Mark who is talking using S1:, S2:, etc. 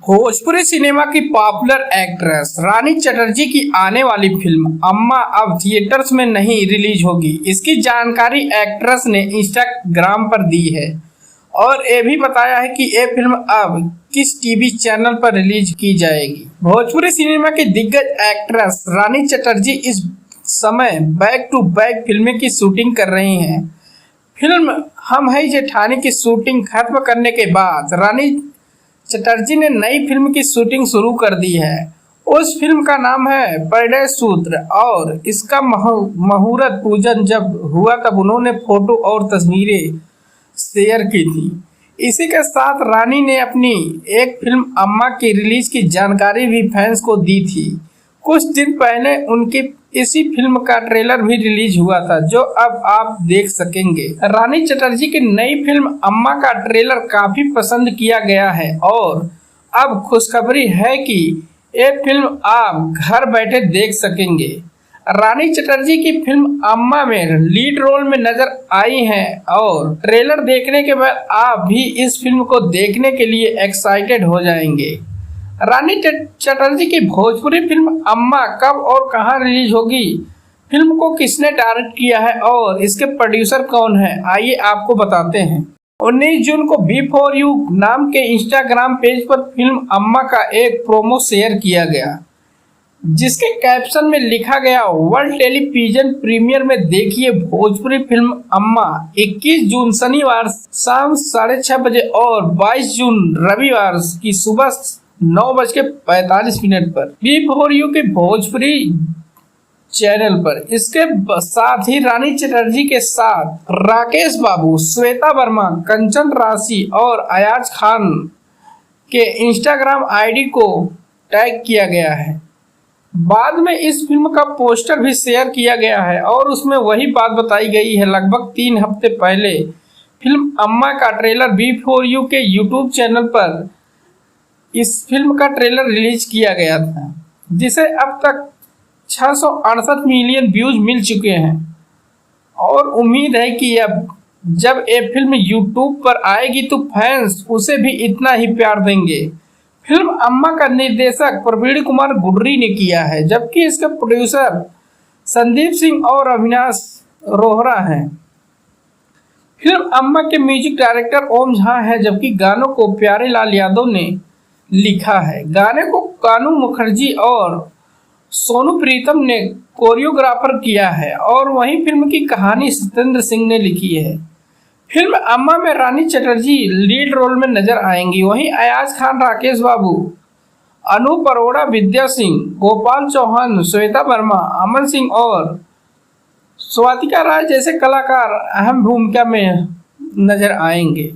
S1: Bhojpuri cinema की popular actress रानी चटर्जी की आने वाली फिल्म अम्मा अब थिएटर्स में नहीं रिलीज होगी। इसकी जानकारी एक्ट्रेस ने इंस्टाग्राम पर दी है और ये भी बताया है कि ये फिल्म अब किस टीवी चैनल पर रिलीज की जाएगी। भोजपुरी सिनेमा की दिग्गज एक्ट्रेस रानी चटर्जी इस समय बैक टू बैक फिल्में की शूटिंग कर रही हैं। फिल्म हम है जेठानी की शूटिंग खत्म करने के बाद रानी चटर्जी ने नई फिल्म की शूटिंग शुरू कर दी है। उस फिल्म का नाम है परिणय सूत्र और इसका मुहूर्त पूजन जब हुआ तब उन्होंने फोटो और तस्वीरें शेयर की थी। इसी के साथ रानी ने अपनी एक फिल्म अम्मा की रिलीज की जानकारी भी फैंस को दी थी। कुछ दिन पहले उनकी इसी फिल्म का ट्रेलर भी रिलीज हुआ था जो अब आप देख सकेंगे। रानी चटर्जी की नई फिल्म अम्मा का ट्रेलर काफी पसंद किया गया है और अब खुशखबरी है कि ये फिल्म आप घर बैठे देख सकेंगे। रानी चटर्जी की फिल्म अम्मा में लीड रोल में नजर आई हैं और ट्रेलर देखने के बाद आप भी इस फिल्म को देखने के लिए एक्साइटेड हो जाएंगे। रानी चटर्जी की भोजपुरी फिल्म अम्मा कब और कहां रिलीज होगी, फिल्म को किसने डायरेक्ट किया है और इसके प्रोड्यूसर कौन है, आइए आपको बताते हैं। 19 जून को बी4यू नाम के इंस्टाग्राम पेज पर फिल्म अम्मा का एक प्रोमो शेयर किया गया जिसके कैप्शन में लिखा गया, वर्ल्ड टेलीविजन प्रीमियर में देखिए भोजपुरी फिल्म अम्मा 21 जून शनिवार शाम 6:30 बजे और 22 जून रविवार की सुबह 9:45 पर बी4यू के भोजपुरी चैनल पर। इसके साथ ही रानी चटर्जी के साथ राकेश बाबू, श्वेता वर्मा, कंचन राशि और अयाज खान के इंस्टाग्राम आईडी को टैग किया गया है। बाद में इस फिल्म का पोस्टर भी शेयर किया गया है और उसमें वही बात बताई गई है। लगभग 3 हफ्ते पहले फिल्म अम्मा का ट्रेलर बी4यू के यूट्यूब चैनल पर इस फिल्म का ट्रेलर रिलीज किया गया था जिसे अब तक 668 मिलियन व्यूज मिल चुके हैं और उम्मीद है कि अब जब ये फिल्म यूट्यूब पर आएगी तो फैंस उसे भी इतना ही प्यार देंगे। फिल्म अम्मा का निर्देशक प्रवीण कुमार गुर्री ने किया है जबकि इसके प्रोड्यूसर संदीप सिंह और अविनाश रोहरा हैं। फिल्म अम्मा के म्यूजिक डायरेक्टर ओम झा है जबकि गानों को प्यारे लाल यादव ने लिखा है। गाने को कानू मुखर्जी और सोनू प्रीतम ने कोरियोग्राफर किया है और वहीं फिल्म की कहानी सत्येंद्र सिंह ने लिखी है। फिल्म अम्मा में रानी चटर्जी लीड रोल में नजर आएंगी। वहीं अयाज खान, राकेश बाबू, अनूप अरोड़ा, विद्या सिंह, गोपाल चौहान, श्वेता वर्मा, अमन सिंह और स्वातिका राय जैसे कलाकार अहम भूमिका में नजर आएंगे।